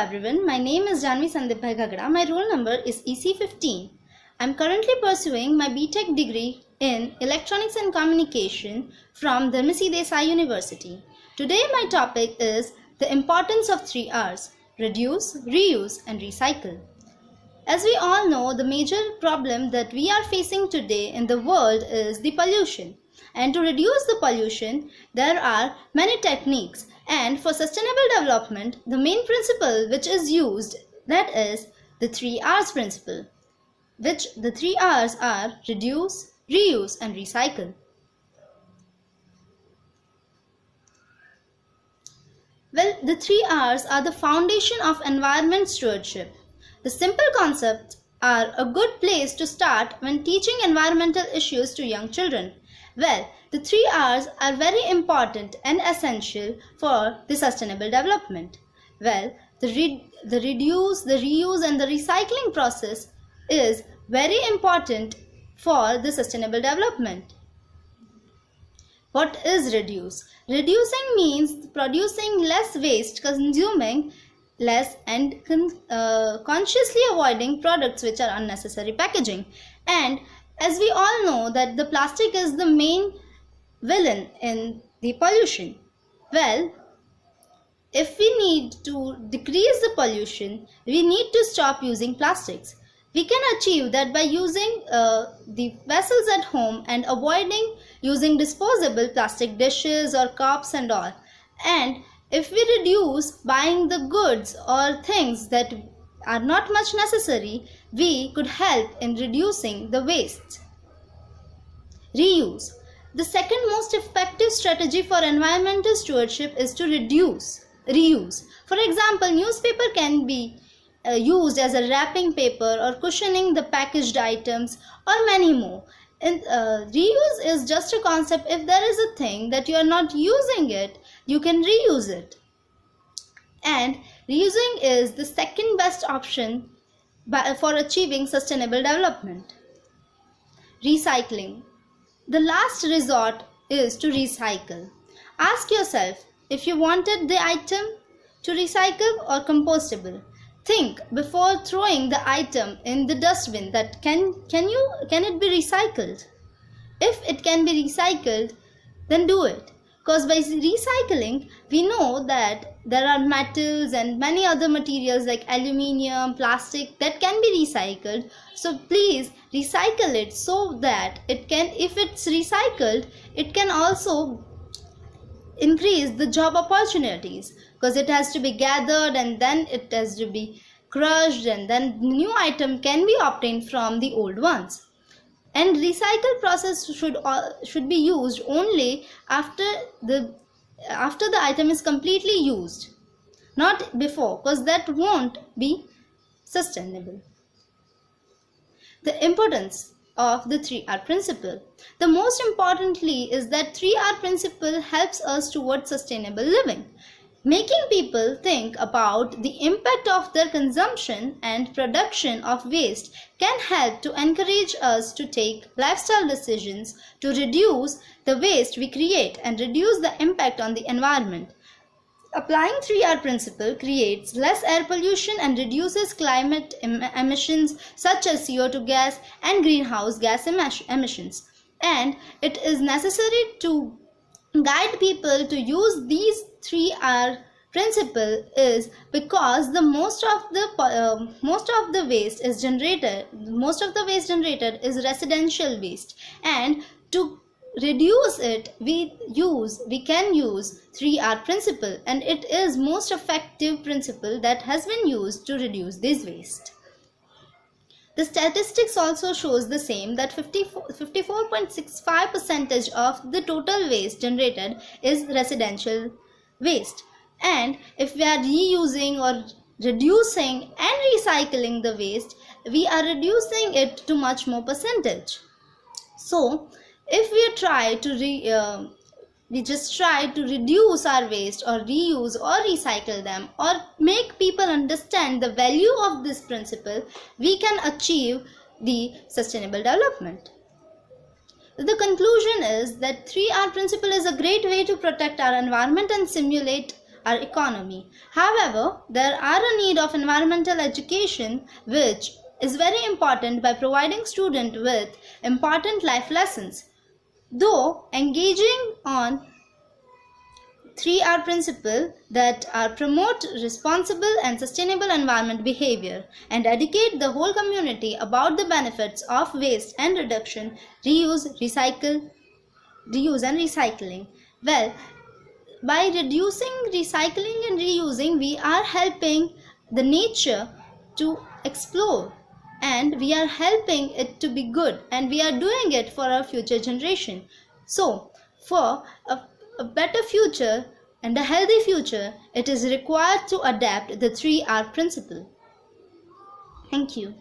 everyone, my name is Janvi Sandipbhai Ghagda. My roll number is EC15. I am currently pursuing my BTech degree in Electronics and Communication from Dharmesi Desai University. Today my topic is the importance of 3 R's: reduce, reuse and recycle. As we all know, the major problem that we are facing today in the world is the pollution. And to reduce the pollution, there are many techniques. And for sustainable development, the main principle which is used, that is the 3 R's principle, which the 3 R's are reduce, reuse and recycle. Well, the 3 R's are the foundation of environment stewardship. The simple concepts are a good place to start when teaching environmental issues to young children. Well, the 3 R's are very important and essential for the sustainable development. Well, the reduce, the reuse and the recycling process is very important for the sustainable development. What is reduce? Reducing means producing less waste, consuming less and consciously avoiding products which are unnecessary packaging. And as we all know that the plastic is the main villain in the pollution. Well, if we need to decrease the pollution, we need to stop using plastics. We can achieve that by using the vessels at home and avoiding using disposable plastic dishes or cups and all. And if we reduce buying the goods or things that are not much necessary, we could help in reducing the waste. Reuse. The second most effective strategy for environmental stewardship is to reuse. For example, newspaper can be used as a wrapping paper or cushioning the packaged items or many more. And reuse is just a concept. If there is a thing that you are not using it, you can reuse it. And reusing is the second best option for achieving sustainable development. Recycling. The last resort is to recycle. Ask yourself if you wanted the item to recycle or compostable. Think before throwing the item in the dustbin that can it be recycled? If it can be recycled, then do it. Because by recycling, we know that there are metals and many other materials like aluminium, plastic that can be recycled. So please recycle it so that it can, if it's recycled, it can also increase the job opportunities, because it has to be gathered and then it has to be crushed and then new item can be obtained from the old ones. And recycle process should be used only after the item is completely used, not before, because that won't be sustainable. The importance of the 3 R principle. The most importantly is that 3 R principle helps us towards sustainable living. Making people think about the impact of their consumption and production of waste can help to encourage us to take lifestyle decisions to reduce the waste we create and reduce the impact on the environment. Applying 3 R principle creates less air pollution and reduces climate emissions such as CO2 gas and greenhouse gas emissions. And it is necessary to guide people to use these 3 R principle is because the most of the waste generated is residential waste, and to reduce it we can use 3 R principle, and it is most effective principle that has been used to reduce this waste. The statistics also shows the same, that 54.65% of the total waste generated is residential waste. And if we are reusing or reducing and recycling the waste, we are reducing it to much more percentage. So if we try to reduce our waste or reuse or recycle them or make people understand the value of this principle, we can achieve the sustainable development. The conclusion is that 3R principle is a great way to protect our environment and stimulate our economy. However, there are a need of environmental education which is very important by providing students with important life lessons. Though engaging on 3R principle that are promote responsible and sustainable environment behavior and educate the whole community about the benefits of waste and reduction, reuse and recycling. Well, by reducing, recycling and reusing, we are helping the nature to explore, and we are helping it to be good, and we are doing it for our future generation. So for a better future and a healthy future, it is required to adapt the 3R principle. Thank you.